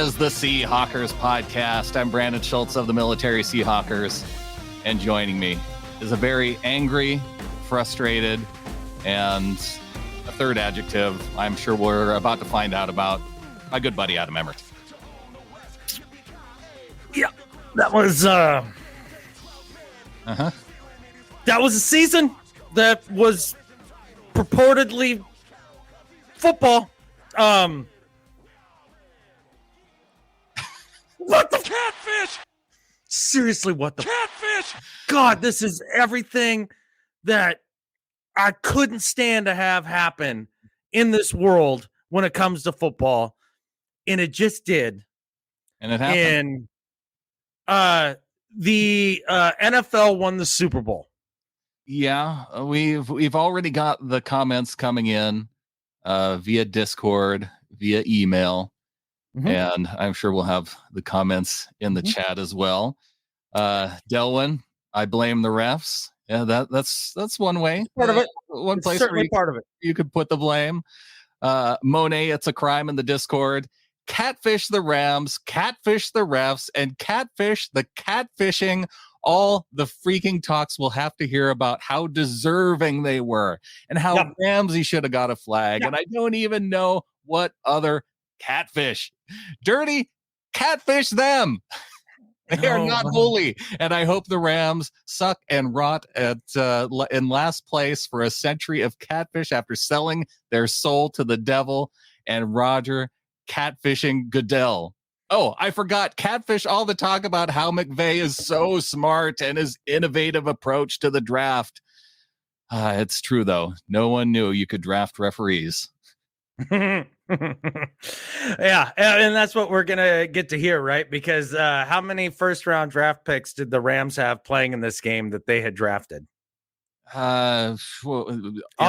is the Seahawkers podcast. I'm Brandon Schultz of the Military Seahawkers, and joining me is a very angry, frustrated, and a third adjective I'm sure we're about to find out about, my good buddy Adam Emmert. Yeah, that was that was a season that was purportedly football. What the catfish? Seriously, what the catfish? God, this is everything that I couldn't stand to have happen in this world when it comes to football, and it just did. And it happened. And the NFL won the Super Bowl. Yeah, we've already got the comments coming in via Discord, via email. And I'm sure we'll have the comments in the chat as well. Delwyn, I blame the refs. Yeah, that's one way. Part of it. One place where you could put the blame. Monet, it's a crime in the Discord. Catfish the Rams, catfish the refs, and catfish the catfishing. All the freaking talks we'll have to hear about how deserving they were and how Ramsey should have got a flag. And I don't even know what other catfish. Dirty catfish them. They are not holy. And I hope the Rams suck and rot at in last place for a century of catfish after selling their soul to the devil and Roger catfishing Goodell. Oh, I forgot. Catfish all the talk about how McVay is so smart and his innovative approach to the draft. It's true, though. No one knew you could draft referees. Yeah, and that's what we're gonna get to hear, right? Because how many first-round draft picks did the Rams have playing in this game that they had drafted? I'll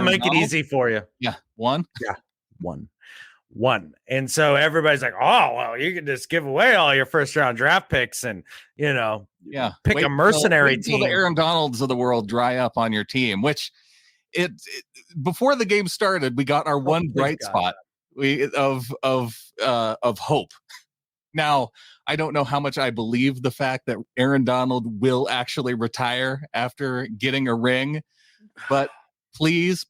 make it easy for you. Yeah, one. Yeah, one. And so everybody's like, "Oh, well, you can just give away all your first-round draft picks and pick a mercenary team." Until the Aaron Donalds of the world dry up on your team, which. It before the game started, we got our one bright spot of hope. Now, I don't know how much I believe the fact that Aaron Donald will actually retire after getting a ring, but please,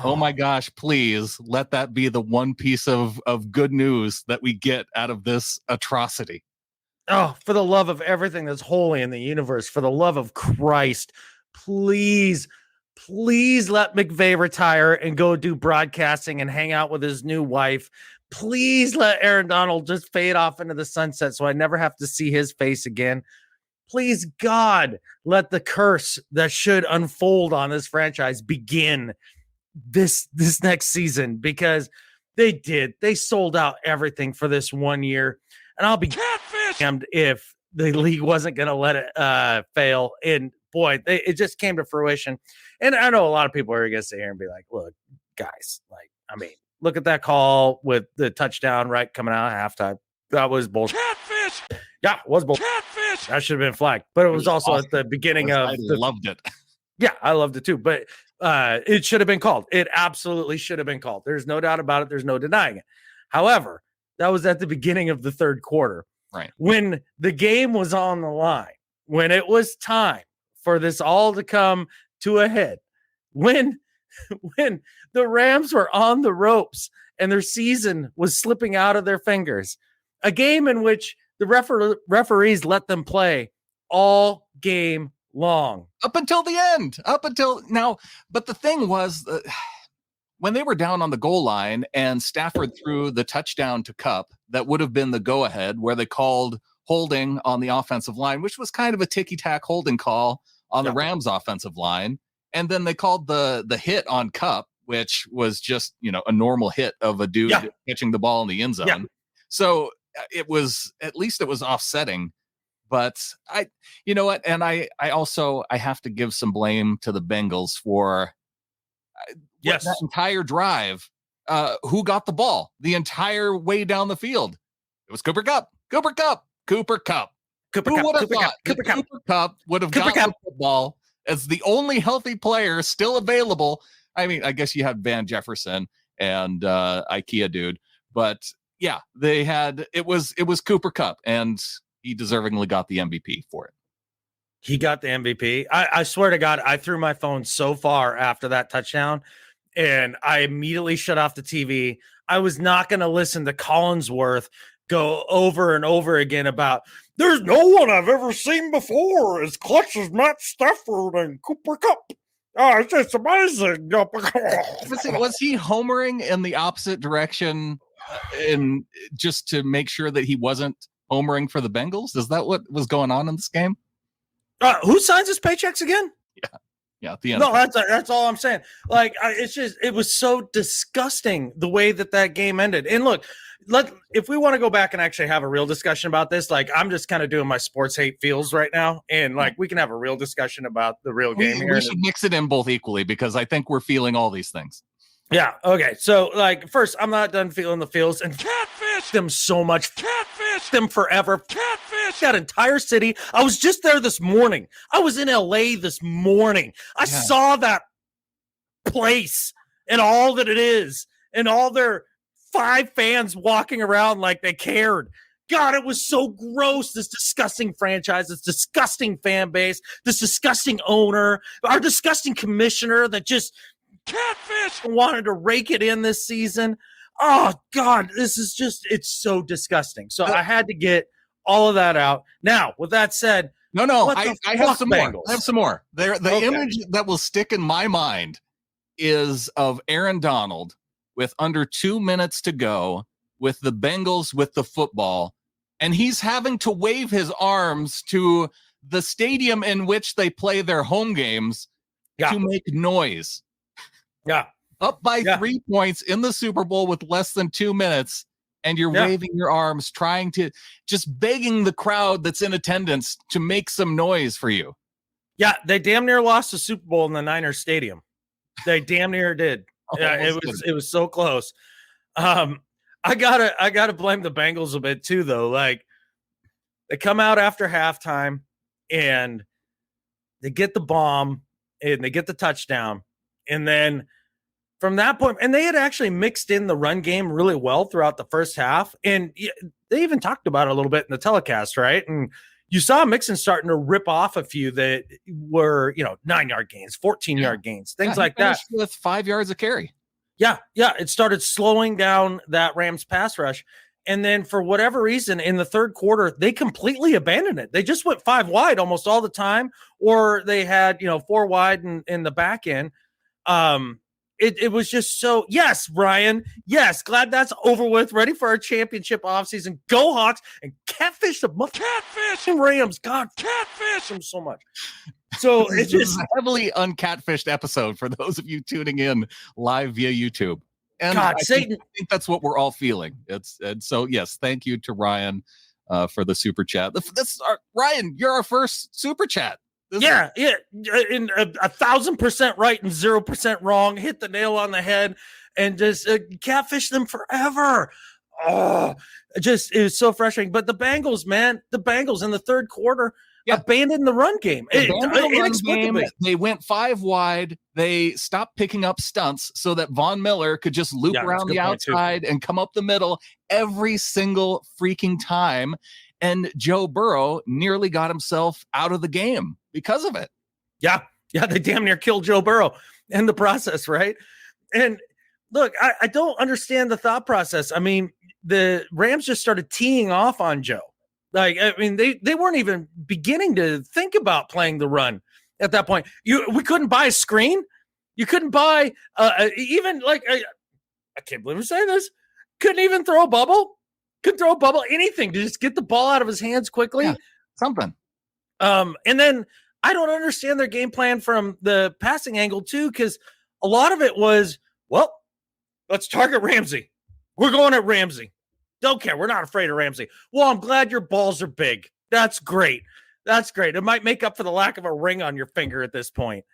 oh my gosh, please let that be the one piece of good news that we get out of this atrocity. Oh, for the love of everything that's holy in the universe, for the love of Christ, please let McVay retire and go do broadcasting and hang out with his new wife. Please let Aaron Donald just fade off into the sunset so I never have to see his face again. Please, God, let the curse that should unfold on this franchise begin this next season, because they sold out everything for this 1 year, and I'll be damned if the league wasn't going to let it fail. And boy, it just came to fruition. And I know a lot of people are going to sit here and be like, look, guys, look at that call with the touchdown right coming out of halftime. That was bullshit. Catfish! Yeah, it was bullshit. Catfish! That should have been flagged. But it was also awesome. At the beginning of... I loved it. Yeah, I loved it too. But it should have been called. It absolutely should have been called. There's no doubt about it. There's no denying it. However, that was at the beginning of the third quarter. Right. When the game was on the line, when it was time for this all to come to a head, when the Rams were on the ropes and their season was slipping out of their fingers, a game in which the referees let them play all game long. Up until the end. Up until now. But the thing was, when they were down on the goal line and Stafford threw the touchdown to Kupp, that would have been the go-ahead where they called holding on the offensive line, which was kind of a ticky-tack holding call on the Rams offensive line. And then they called the hit on Kupp, which was just, a normal hit of a dude catching the ball in the end zone. Yeah. So it was, at least it was offsetting. But you know what? And I also have to give some blame to the Bengals for that entire drive. Who got the ball the entire way down the field? It was Cooper Kupp. Who would have thought Cooper Kupp would have gotten the football as the only healthy player still available? I mean, I guess you had Van Jefferson and IKEA dude, but Yeah, it was Cooper Kupp, and he deservingly got the MVP for it. He got the MVP. I swear to God, I threw my phone so far after that touchdown, and I immediately shut off the TV. I was not going to listen to Collinsworth go over and over again about there's no one I've ever seen before as clutch as Matt Stafford and Cooper Kupp. Oh, it's just amazing. Was he homering in the opposite direction in just to make sure that he wasn't homering for the Bengals? Is that what was going on in this game? Who signs his paychecks again? Yeah. At the end. No, that's all I'm saying. Like, it was so disgusting the way that game ended. And look, if we want to go back and actually have a real discussion about this, like, I'm just kind of doing my sports hate feels right now, and like we can have a real discussion about the real game here. We should mix it in both equally because I think we're feeling all these things. Yeah. Okay. So, like, first, I'm not done feeling the feels, and catfish them so much. Catfish them forever. Catfish that entire city. I was just there this morning. I was in LA this morning. I saw that place and all that it is, and all their 5 fans walking around like they cared. God, it was so gross. This disgusting franchise, this disgusting fan base, this disgusting owner, our disgusting commissioner that just catfish wanted to rake it in this season. Oh God, this is just, it's so disgusting. So I had to get all of that out. Now, with that said, I have some more. I have some more. The image that will stick in my mind is of Aaron Donald with under 2 minutes to go with the Bengals with the football, and he's having to wave his arms to the stadium in which they play their home games to make noise. Yeah. Up by 3 points in the Super Bowl with less than 2 minutes, and you're waving your arms, trying to just begging the crowd that's in attendance to make some noise for you. Yeah, they damn near lost the Super Bowl in the Niners stadium. They damn near did. Yeah, it was so close. I gotta blame the Bengals a bit too, though. Like, they come out after halftime and they get the bomb and they get the touchdown. And then from that point, and they had actually mixed in the run game really well throughout the first half. And they even talked about it a little bit in the telecast, right? And you saw Mixon starting to rip off a few that were, 9-yard gains, 14-yard gains, things like that. With 5 yards of carry. Yeah. It started slowing down that Rams pass rush. And then for whatever reason, in the third quarter, they completely abandoned it. They just went 5 wide almost all the time, or they had, 4 wide in the back end. It was just so, yes, Ryan. Yes, glad that's over with. Ready for our championship offseason. Go Hawks and catfish the catfish and Rams. God, catfish them so much. So it's just a heavily uncatfished episode for those of you tuning in live via YouTube. And God, I think that's what we're all feeling. And so yes, thank you to Ryan for the super chat. Ryan, you're our first super chat. In 1,000% right and 0% wrong. Hit the nail on the head and just catfish them forever. Oh, it was so frustrating. But the Bengals, man, in the third quarter abandoned the run game. They went 5 wide. They stopped picking up stunts so that Von Miller could just loop around the outside and come up the middle every single freaking time. And Joe Burrow nearly got himself out of the game because of it. Yeah, they damn near killed Joe Burrow in the process, right? And look, I don't understand the thought process. I mean, the Rams just started teeing off on Joe. Like, I mean, they weren't even beginning to think about playing the run at that point. We couldn't buy a screen. You couldn't buy even like I can't believe I'm saying this. Couldn't even throw a bubble. Couldn't throw a bubble. Anything to just get the ball out of his hands quickly. Yeah, something. And then I don't understand their game plan from the passing angle too, because a lot of it was, well, let's target Ramsey. We're going at Ramsey. Don't care. We're not afraid of Ramsey. Well, I'm glad your balls are big. That's great. It might make up for the lack of a ring on your finger at this point.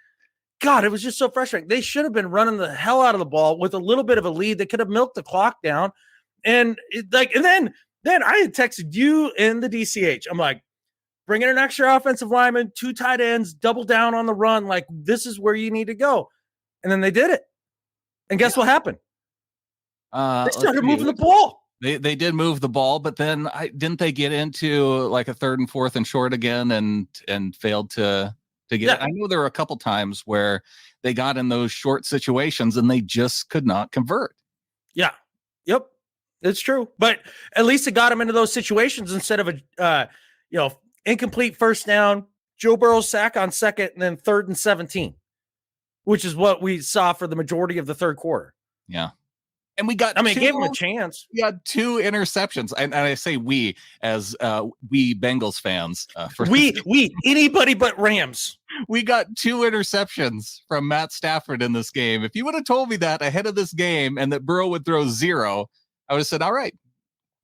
God, it was just so frustrating. They should have been running the hell out of the ball with a little bit of a lead. They could have milked the clock down. And then I had texted you in the DCH. I'm like, bring in an extra offensive lineman, 2 tight ends, double down on the run. Like, this is where you need to go. And then they did it. And guess what happened? They started moving the ball. They did move the ball, but then didn't they get into like a 3rd and 4th and short again and failed to get it? I know there were a couple times where they got in those short situations and they just could not convert. Yeah. Yep. It's true. But at least it got them into those situations instead of a incomplete first down, Joe Burrow sack on 2nd and then 3rd and 17, which is what we saw for the majority of the 3rd quarter. Yeah. And we got gave him a chance. We had 2 interceptions. And I say we as we Bengals fans. Anybody but Rams. We got 2 interceptions from Matt Stafford in this game. If you would have told me that ahead of this game and that Burrow would throw 0, I would have said, all right,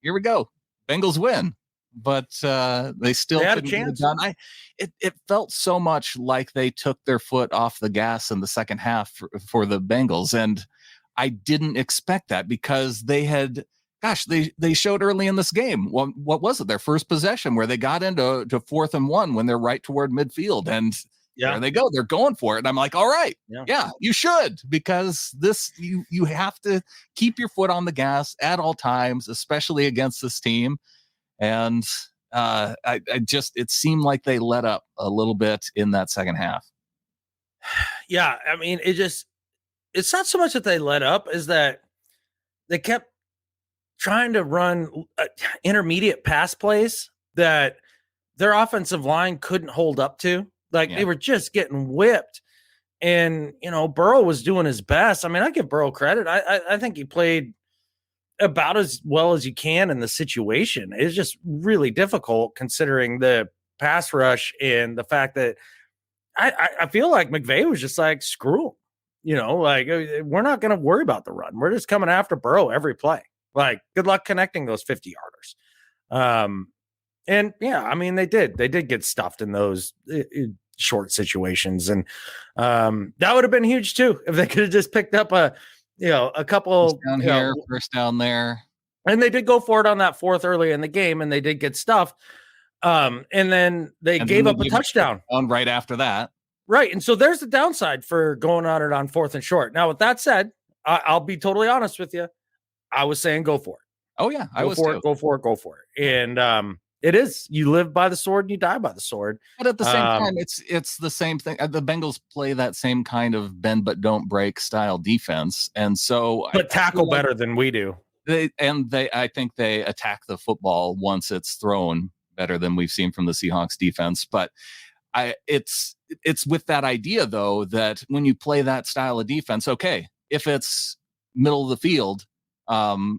here we go. Bengals win. But they still had a chance. Done. It felt so much like they took their foot off the gas in the second half for the Bengals. And I didn't expect that because they showed early in this game. What was it? Their first possession where they got into 4th and 1 when they're right toward midfield. And there they go. They're going for it. And I'm like, all right, yeah, you should, because you have to keep your foot on the gas at all times, especially against this team. And it seemed like they let up a little bit in that second half. Yeah. I mean, it's not so much that they let up as that they kept trying to run intermediate pass plays that their offensive line couldn't hold up to. They were just getting whipped. And, Burrow was doing his best. I mean, I give Burrow credit. I think he played about as well as you can in the situation. It's just really difficult considering the pass rush and the fact that I feel like McVay was just like, screw him. We're not going to worry about the run. We're just coming after Burrow every play. Good luck connecting those 50 yarders. And yeah, I mean, they did get stuffed in those short situations. And that would have been huge too, if they could have just picked up a couple first down here, first down there. And they did go for it on that 4th early in the game, and they did get stuffed. And then they gave up a touchdown right after that. Right. And so there's the downside for going on it on 4th and short. Now, with that said, I'll be totally honest with you. I was saying go for it. Oh, yeah. Go for it. And it is. You live by the sword and you die by the sword. But at the same time, it's the same thing. The Bengals play that same kind of bend but don't break style defense. And so but tackle better than we do. I think they attack the football once it's thrown better than we've seen from the Seahawks defense. But it's with that idea, though, that when you play that style of defense, okay, if it's middle of the field,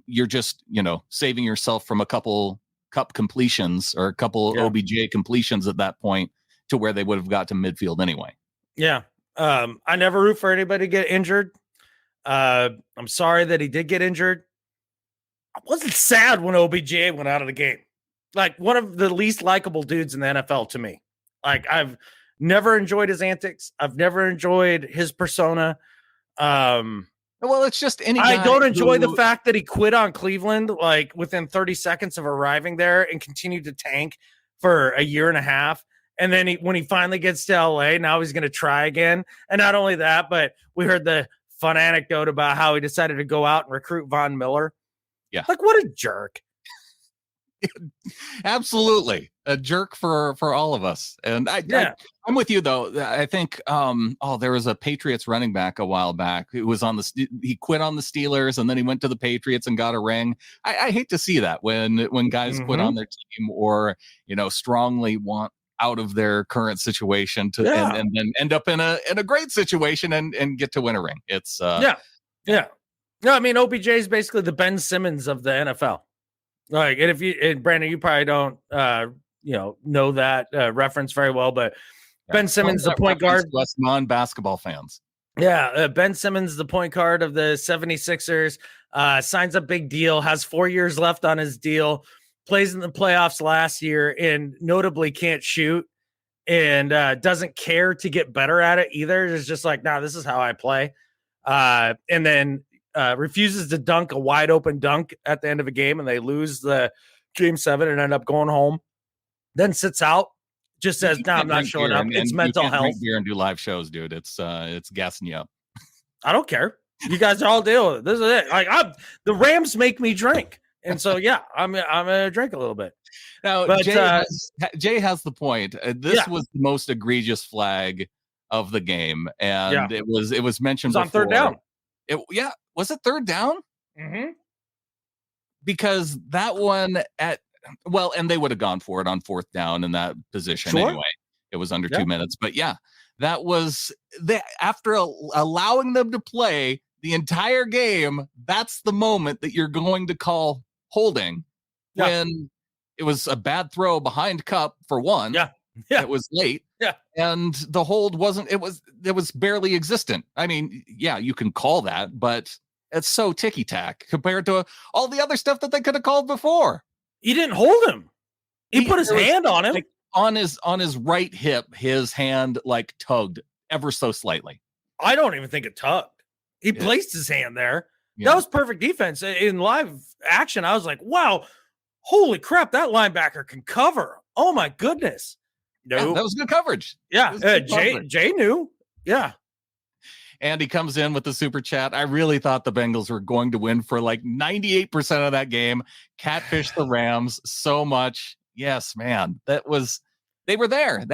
you're just, saving yourself from a couple cup completions or a couple OBJ completions at that point to where they would have got to midfield anyway. Yeah. I never root for anybody to get injured. I'm sorry that he did get injured. I wasn't sad when OBJ went out of the game. One of the least likable dudes in the NFL to me. I've never enjoyed his antics. I've never enjoyed his persona. Well, it's just I don't enjoy the fact that he quit on Cleveland within 30 seconds of arriving there and continued to tank for a year and a half. And then when he finally gets to LA, now he's going to try again. And not only that, but we heard the fun anecdote about how he decided to go out and recruit Von Miller. Yeah. What a jerk. Absolutely a jerk for all of us. And I'm with you, though. I think there was a Patriots running back a while back who was he quit on the Steelers and then he went to the Patriots and got a ring. I hate to see that when guys quit on their team or strongly want out of their current situation and then end up in a great situation and get to win a ring. It's No, I mean, OBJ is basically the Ben Simmons of the NFL. And Brandon, you probably don't, know that reference very well, but Ben Simmons, the point guard, us non-basketball fans. Yeah. Ben Simmons, the point guard of the 76ers, signs a big deal, has 4 years left on his deal, plays in the playoffs last year and notably can't shoot and doesn't care to get better at it either. It's just this is how I play. And then refuses to dunk a wide open dunk at the end of a game and they lose the game 7 and end up going home. Then sits out, just says, "No, I'm not showing up." It's mental health. Drink beer and do live shows, dude. It's gassing you up. I don't care. You guys all deal with it. This is it. The Rams make me drink, And so, yeah, I'm gonna drink a little bit. Now, But Jay has the point. This was the most egregious flag of the game, and it was mentioned on before. third down. Was it third down? Mm-hmm. Because that one and they would have gone for it on fourth down in that position anyway. It was under 2 minutes, but that was after allowing them to play the entire game. That's the moment that you're going to call holding when it was a bad throw behind Cup for one. Yeah. It was late. Yeah. And the hold wasn't, it was barely existent. I mean, you can call that, but it's so ticky-tack compared to all the other stuff that they could have called before. He didn't hold him. He put his hand on him. Like, on his right hip, his hand like tugged ever so slightly. I don't even think it tugged. He placed his hand there. Yeah. That was perfect defense. In live action, I was like, wow, holy crap, that linebacker can cover. Oh my goodness. No, that was good coverage. Yeah. Jay knew. Yeah. Andy comes in with the super chat. I really thought the Bengals were going to win for like 98% of that game. Catfish the Rams so much. Yes, man. They were there.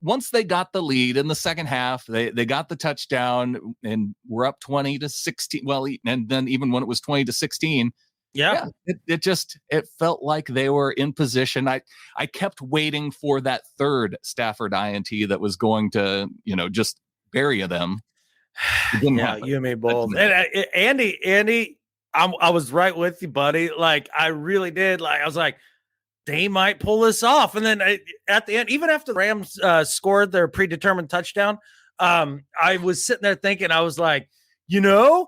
Once they got the lead in the second half, they got the touchdown and were up 20-16. Well, and then even when it was 20-16, it felt like they were in position. I kept waiting for that third Stafford INT that was going to, just bury them. Yeah, you and me both. And Andy, I was right with you, buddy. Like, I really did. Like, I was like, they might pull this off. And then at the end, even after the Rams scored their predetermined touchdown, I was sitting there thinking, I was like, the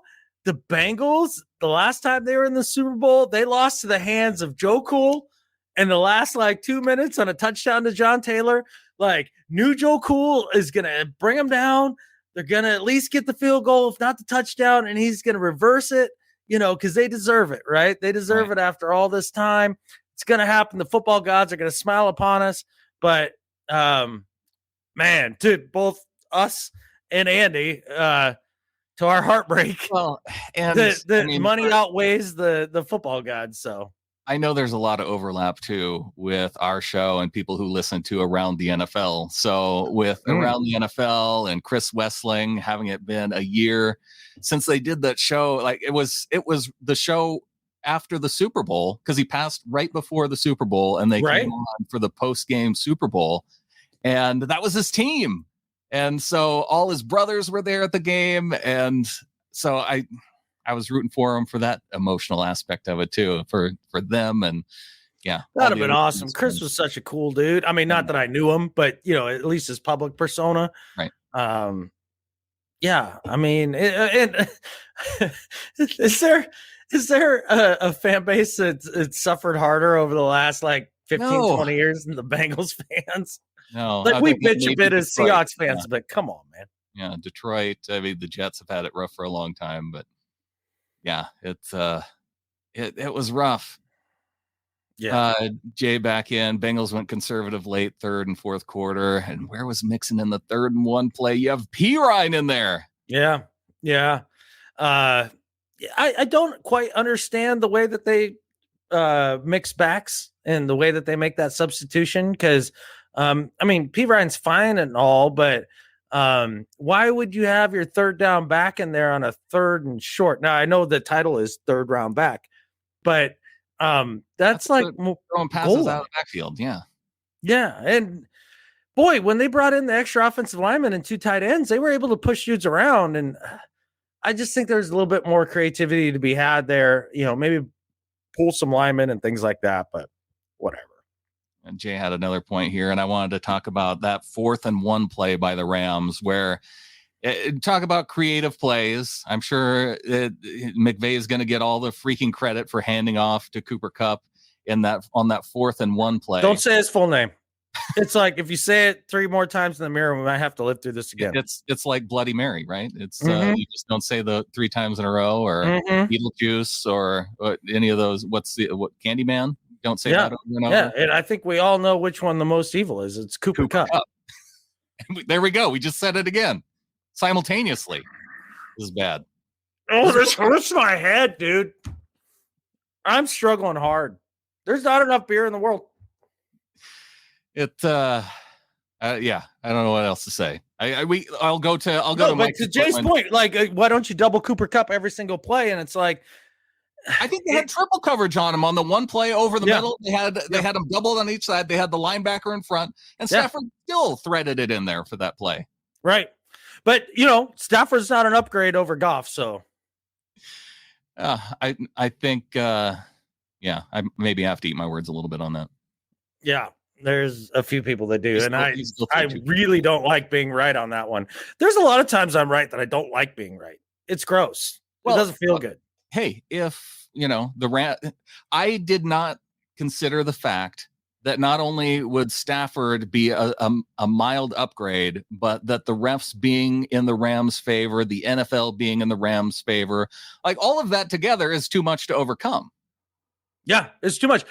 Bengals, the last time they were in the Super Bowl, they lost to the hands of Joe Cool in the last 2 minutes on a touchdown to John Taylor. Like, new Joe Cool is going to bring them down. They're going to at least get the field goal, if not the touchdown, and he's going to reverse it, because they deserve it, right? They deserve it after all this time. It's going to happen. The football gods are going to smile upon us. But, man, dude, both us and Andy, to our heartbreak, and money outweighs the football gods. So I know there's a lot of overlap too with our show and people who listen to Around the NFL. So with Around the NFL and Chris Wessling, having it been a year since they did that show, like it was the show after the Super Bowl, because he passed right before the Super Bowl, and they came on for the post-game Super Bowl, and that was his team. And so all his brothers were there at the game, and so I was rooting for him for that emotional aspect of it too, for them. And that'd have been awesome. Chris was such a cool dude. I mean, not that I knew him, but at least his public persona. Right. Yeah. I mean, is there a fan base that suffered harder over the last 15, 20 years than the Bengals fans? No, we bitch a bit as Seahawks fans, but come on, man. Yeah, Detroit. I mean, the Jets have had it rough for a long time, but it was rough. Yeah. Jay back in. Bengals went conservative late, third and fourth quarter. And where was Mixon in the 3rd and 1 play? You have Pirine in there. Yeah. Yeah. I don't quite understand the way that they mix backs and the way that they make that substitution. Because, Pirine's fine and all, but why would you have your third down back in there on a 3rd and short? Now, I know the title is third round back, but that's like throwing passes out of the backfield. Yeah. Yeah. And boy, when they brought in the extra offensive lineman and 2 tight ends, they were able to push dudes around. And I just think there's a little bit more creativity to be had there, maybe pull some linemen and things like that, but whatever. And Jay had another point here, and I wanted to talk about that 4th and 1 play by the Rams, where talk about creative plays. I'm sure McVay is going to get all the freaking credit for handing off to Cooper Kupp on that 4th and 1 play. Don't say his full name. It's like if you say it 3 more times in the mirror, we might have to live through this again. It's like Bloody Mary, right? It's you just don't say the 3 times in a row, or Beetlejuice, or any of those. What Candyman? Don't say that over and over. Yeah, and I think we all know which one the most evil is. It's Cooper Kupp. There we go. We just said it again simultaneously. This is bad. Oh, this hurts my head, dude. I'm struggling hard. There's not enough beer in the world. Yeah, I don't know what else to say. I'll go to But Mike to Jay's point, like, why don't you double Cooper Cup every single play? And it's like, I think they had triple coverage on him on the one play over the middle. They had him doubled on each side. They had the linebacker in front, and Stafford still threaded it in there for that play. Right. But Stafford's not an upgrade over Goff, so I think I maybe have to eat my words a little bit on that. Yeah, there's a few people that do, and I really don't like being right on that one. There's a lot of times I'm right that I don't like being right. It's gross. It doesn't feel good. Hey, if I did not consider the fact that not only would Stafford be a mild upgrade, but that the refs being in the Rams' favor, the NFL being in the Rams' favor, like all of that together is too much to overcome. Yeah, it's too much.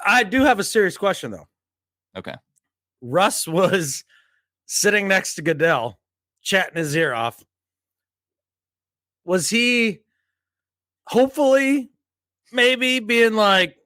I do have a serious question, though. Okay. Russ was sitting next to Goodell, chatting his ear off. Was he hopefully maybe being like,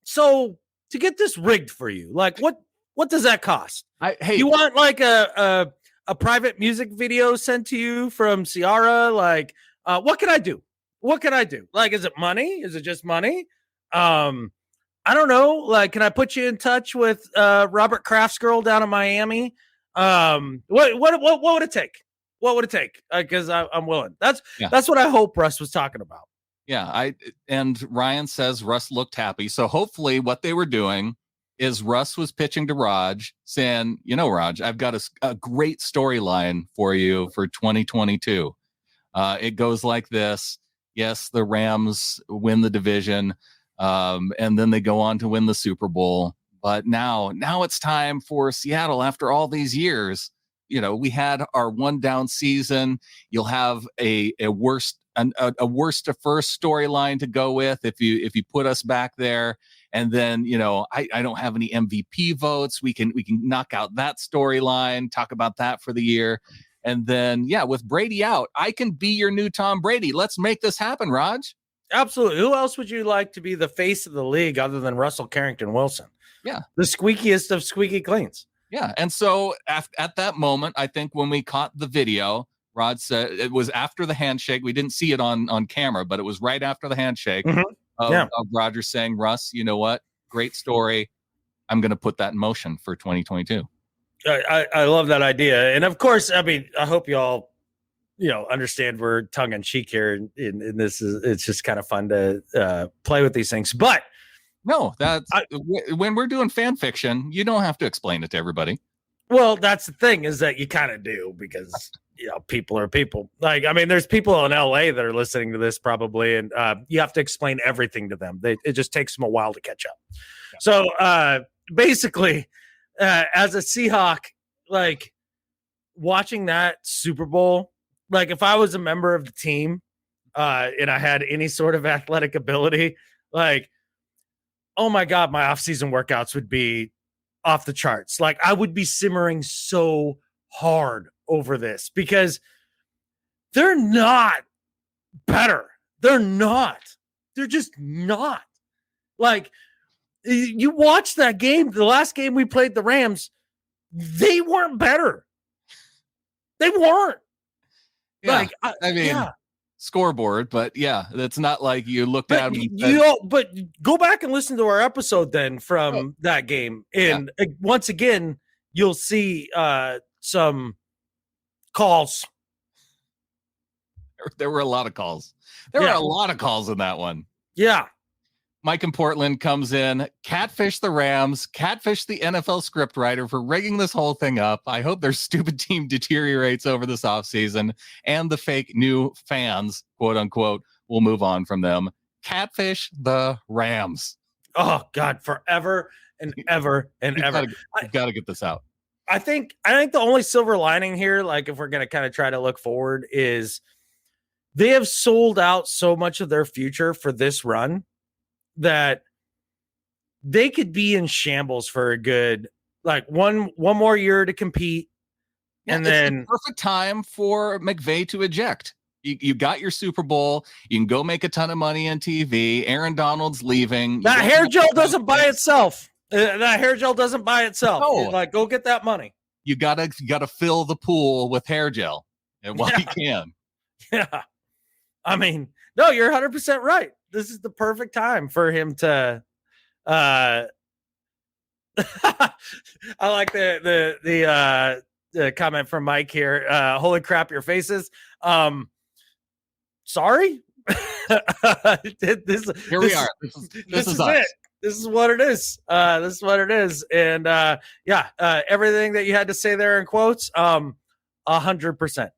so to get this rigged for you, like what does that cost? You want like a private music video sent to you from Ciara? Like, what can I do? What can I do? Like, is it money? Is it just money? I don't know. Like, can I put you in touch with Robert Kraft's girl down in Miami? What would it take? What would it take? Because I'm willing. That's what I hope Russ was talking about. Yeah, and Ryan says Russ looked happy. So hopefully what they were doing is Russ was pitching to Raj saying, Raj, I've got a great storyline for you for 2022. It goes like this. Yes, the Rams win the division, and then they go on to win the Super Bowl. But now it's time for Seattle after all these years. We had our one down season. You'll have a worst to first storyline to go with if you put us back there. And then, I don't have any MVP votes. We can knock out that storyline, talk about that for the year. And then, with Brady out, I can be your new Tom Brady. Let's make this happen, Raj. Absolutely. Who else would you like to be the face of the league other than Russell Carrington Wilson? Yeah. The squeakiest of squeaky cleans. Yeah. And so at that moment, I think when we caught the video, Rod said it was after the handshake. We didn't see it on camera, but it was right after the handshake of Roger saying, Russ, you know what? Great story. I'm going to put that in motion for 2022. I love that idea. And of course, I mean, I hope you all, understand we're tongue in cheek here. And this it's just kind of fun to play with these things. But no, when we're doing fan fiction, you don't have to explain it to everybody. Well, that's the thing is that you kind of do because, people are people. Like, I mean, there's people in LA that are listening to this probably, and you have to explain everything to them. It just takes them a while to catch up. Yeah. So basically, as a Seahawk, like watching that Super Bowl, like if I was a member of the team and I had any sort of athletic ability, like, oh my God, my off-season workouts would be off the charts. Like I would be simmering so hard over this because they're not better. They're not. They're just not. Like you watch that game, the last game we played the Rams, they weren't better. They weren't. Yeah. Like I mean, scoreboard, but that's not like you looked at them. But go back and listen to our episode then from that game, and once again you'll see some calls. There were a lot of calls. There were a lot of calls in that one. Yeah. Mike in Portland comes in, catfish the Rams, catfish the NFL scriptwriter for rigging this whole thing up. I hope their stupid team deteriorates over this offseason and the fake new fans, quote unquote, will move on from them. Catfish the Rams. Oh, God, forever and ever and ever. You've got to get this out. I think the only silver lining here, like if we're going to kind of try to look forward, is they have sold out so much of their future for this run that they could be in shambles for a good, like one more year to compete. And then the perfect time for McVay to eject. You got your Super Bowl. You can go make a ton of money on TV. Aaron Donald's leaving. That hair gel doesn't buy itself. That hair gel doesn't buy itself. No. Like, go get that money. You gotta fill the pool with hair gel, and while you can. Yeah. I mean, no, you're 100% right. This is the perfect time for him to. I like the comment from Mike here. Holy crap, your faces. Sorry. Here we are. This is us. it. This is what it is. This is what it is. And everything that you had to say there in quotes, 100%.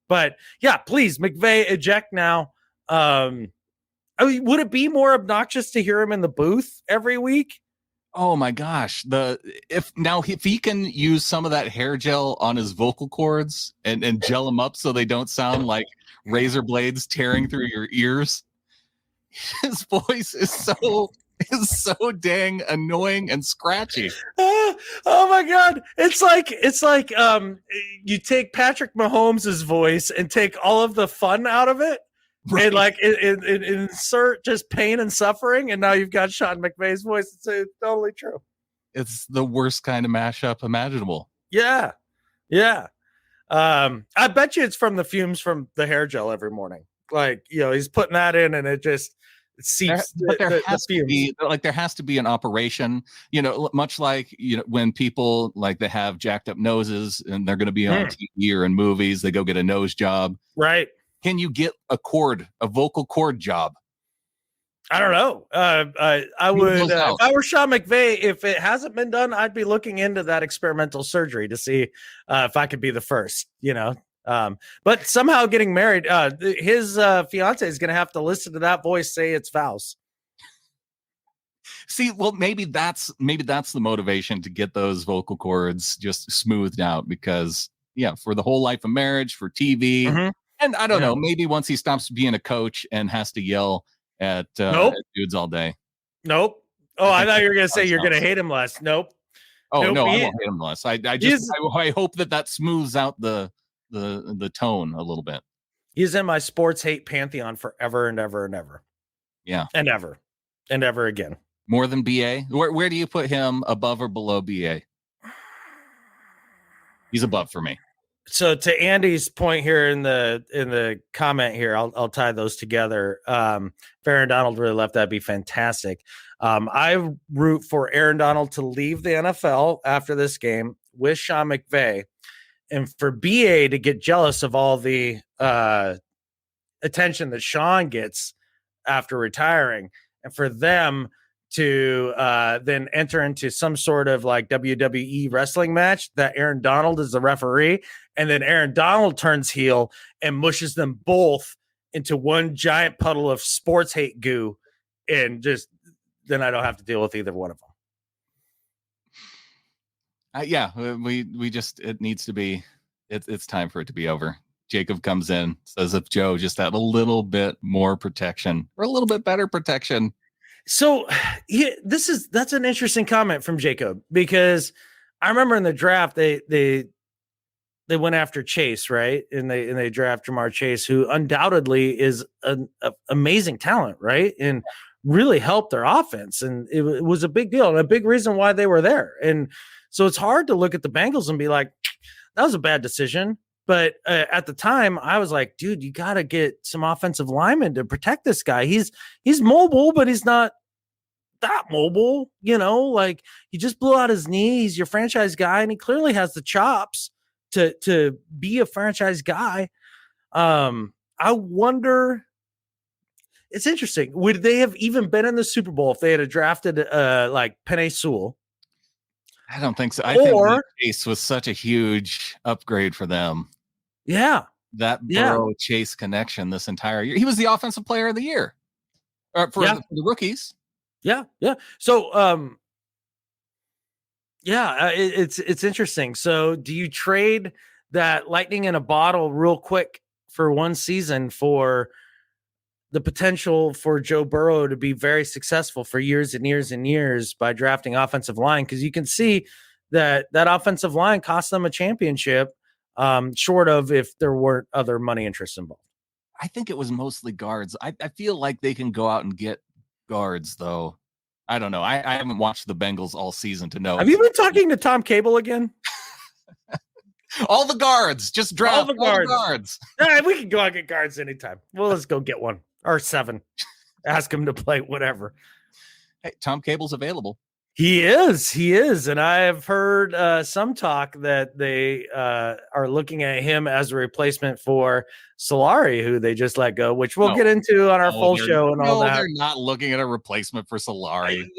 But yeah, please, McVay, eject now. I mean, would it be more obnoxious to hear him in the booth every week? Oh my gosh. If he can use some of that hair gel on his vocal cords and gel them up so they don't sound like razor blades tearing through your ears, his voice is so dang annoying and scratchy. Oh my god. It's like you take Patrick Mahomes' voice and take all of the fun out of it. Right. And like insert just pain and suffering, and now you've got Sean McVay's voice. It's totally true. It's the worst kind of mashup imaginable. Yeah. I bet you it's from the fumes from the hair gel every morning. Like, he's putting that in, and it seeps. There has to be an operation. Much like when people like they have jacked up noses and they're going to be on TV or in movies, they go get a nose job. Right. Can you get a vocal cord job? I don't know. I would, if I were Sean McVay, if it hasn't been done, I'd be looking into that experimental surgery to see if I could be the first, but somehow getting married, his fiance is going to have to listen to that voice say it's vows. See, well, maybe that's the motivation to get those vocal cords just smoothed out, because for the whole life of marriage, for TV. Mm-hmm. And I don't know, maybe once he stops being a coach and has to yell at dudes all day. Nope. Oh, I thought you were going to say you're going to hate him less. Nope. Oh, nope. No, I won't hate him less. I hope that smooths out the tone a little bit. He's in my sports hate pantheon forever and ever and ever. Yeah. And ever. And ever again. More than BA? Where do you put him, above or below BA? He's above for me. So to Andy's point here in the comment here, I'll tie those together. If Aaron Donald really left, that'd be fantastic. I root for Aaron Donald to leave the NFL after this game with Sean McVay, and for BA to get jealous of all the attention that Sean gets after retiring, and for them to then enter into some sort of like WWE wrestling match that Aaron Donald is the referee, and then Aaron Donald turns heel and mushes them both into one giant puddle of sports hate goo, and just then I don't have to deal with either one of them. We just, it needs to be, it's time for it to be over. Jacob comes in, says if Joe just had a little bit more protection or a little bit better protection. So that's an interesting comment from Jacob, because I remember in the draft they went after Chase, right? And they draft Jamar Chase, who undoubtedly is an amazing talent, right? And really helped their offense, and it was a big deal and a big reason why they were there. And so it's hard to look at the Bengals and be like, that was a bad decision. But at the time, I was like, dude, you got to get some offensive linemen to protect this guy. He's mobile, but he's not that mobile, like he just blew out his knee. He's your franchise guy, and he clearly has the chops to be a franchise guy. I wonder, it's interesting. Would they have even been in the Super Bowl if they had drafted like Penei Sewell? I don't think so. I think Chase was such a huge upgrade for them. Yeah. That Burrow-Chase connection this entire year. He was the offensive player of the year for the rookies. Yeah. So, it's interesting. So do you trade that lightning in a bottle real quick for one season for the potential for Joe Burrow to be very successful for years and years and years by drafting offensive line? Because you can see that offensive line cost them a championship short of if there weren't other money interests involved. I think it was mostly guards. I feel like they can go out and get guards, though. I don't know. I haven't watched the Bengals all season to know. Have you been talking to Tom Cable again? All the guards. Just draft all the guards. Yeah, we can go out and get guards anytime. Well, let's go get one or 7. Ask him to play whatever. Hey, Tom Cable's available. He is. And I have heard some talk that they are looking at him as a replacement for Solari, who they just let go, which we'll get into on our full show and all that. They're not looking at a replacement for Solari.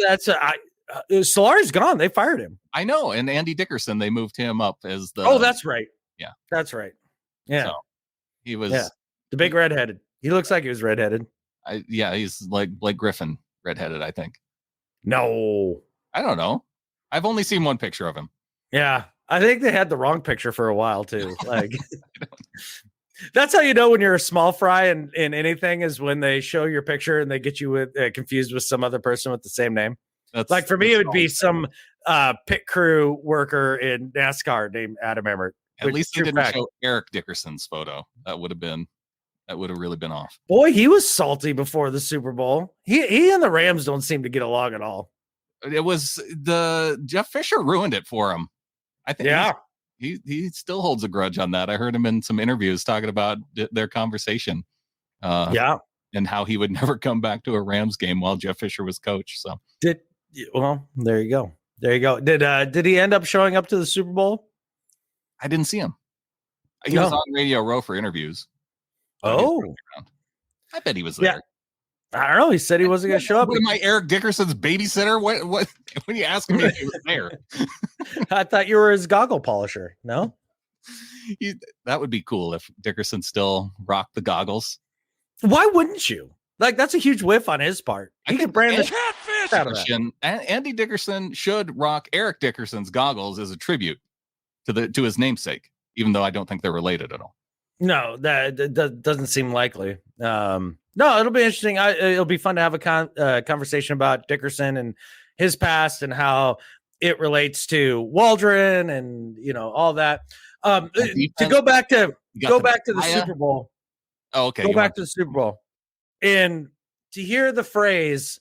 Solari's gone. They fired him. I know. And Andy Dickerson, they moved him up as the. Oh, that's right. Yeah. That's right. Yeah. So he was. Yeah. The big redheaded. He looks like he was redheaded. He's like Blake Griffin redheaded, I think. No. I don't know. I've only seen one picture of him. Yeah. I think they had the wrong picture for a while too. Like that's how you know when you're a small fry in anything is when they show your picture and they get you with confused with some other person with the same name. Like for me, it would be some pit crew worker in NASCAR named Adam Emmert. At least they didn't show Eric Dickerson's photo. That would have really been off. Boy, he was salty before the Super Bowl. He and the Rams don't seem to get along at all. It was Jeff Fisher ruined it for him. I think. Yeah, he still holds a grudge on that. I heard him in some interviews talking about their conversation. And how he would never come back to a Rams game while Jeff Fisher was coach. So there you go. Did he end up showing up to the Super Bowl? I didn't see him. He was on Radio Row for interviews. Oh, I bet he was there. Yeah. I don't know. He said he wasn't going to show up. What am I, Eric Dickerson's babysitter? What when you asking me if he was there? I thought you were his goggle polisher. No, that would be cool if Dickerson still rocked the goggles. Why wouldn't you? Like that's a huge whiff on his part. He could brand the catfish out of that. Andy Dickerson should rock Eric Dickerson's goggles as a tribute to his namesake, even though I don't think they're related at all. No, that doesn't seem likely. No, it'll be interesting. It'll be fun to have a conversation about Dickerson and his past and how it relates to Waldron and all that. To go back to the Super Bowl. Oh, okay. Go back to the Super Bowl. And to hear the phrase,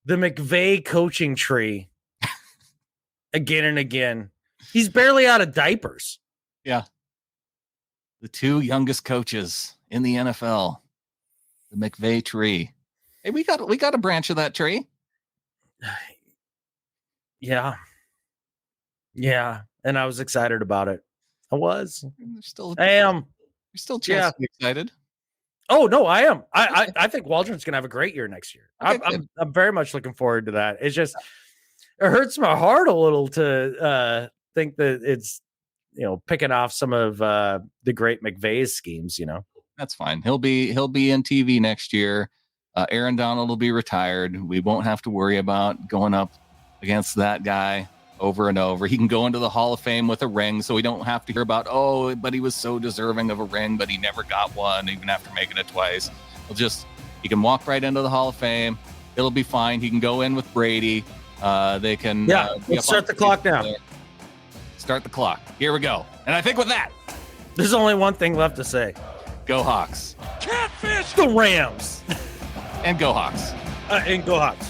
the McVay coaching tree, again and again, he's barely out of diapers. Yeah. The 2 youngest coaches in the NFL, the McVay tree. Hey, we got a branch of that tree. Yeah. And I was excited about it. I was. I am. You're still chance to be excited. Oh no, I am. I think Waldron's gonna have a great year next year. Okay, I'm very much looking forward to that. It's just it hurts my heart a little to think that it's picking off some of the great McVay's schemes. That's fine. He'll be in TV next year. Aaron Donald will be retired. We won't have to worry about going up against that guy over and over. He can go into the Hall of Fame with a ring, so we don't have to hear about, but he was so deserving of a ring, but he never got one, even after making it twice. He can walk right into the Hall of Fame. It'll be fine. He can go in with Brady. They can. Yeah, let's start the clock now. Start the clock. Here we go. And I think with that, there's only one thing left to say. Go Hawks. Catfish the Rams. And go Hawks. And go Hawks.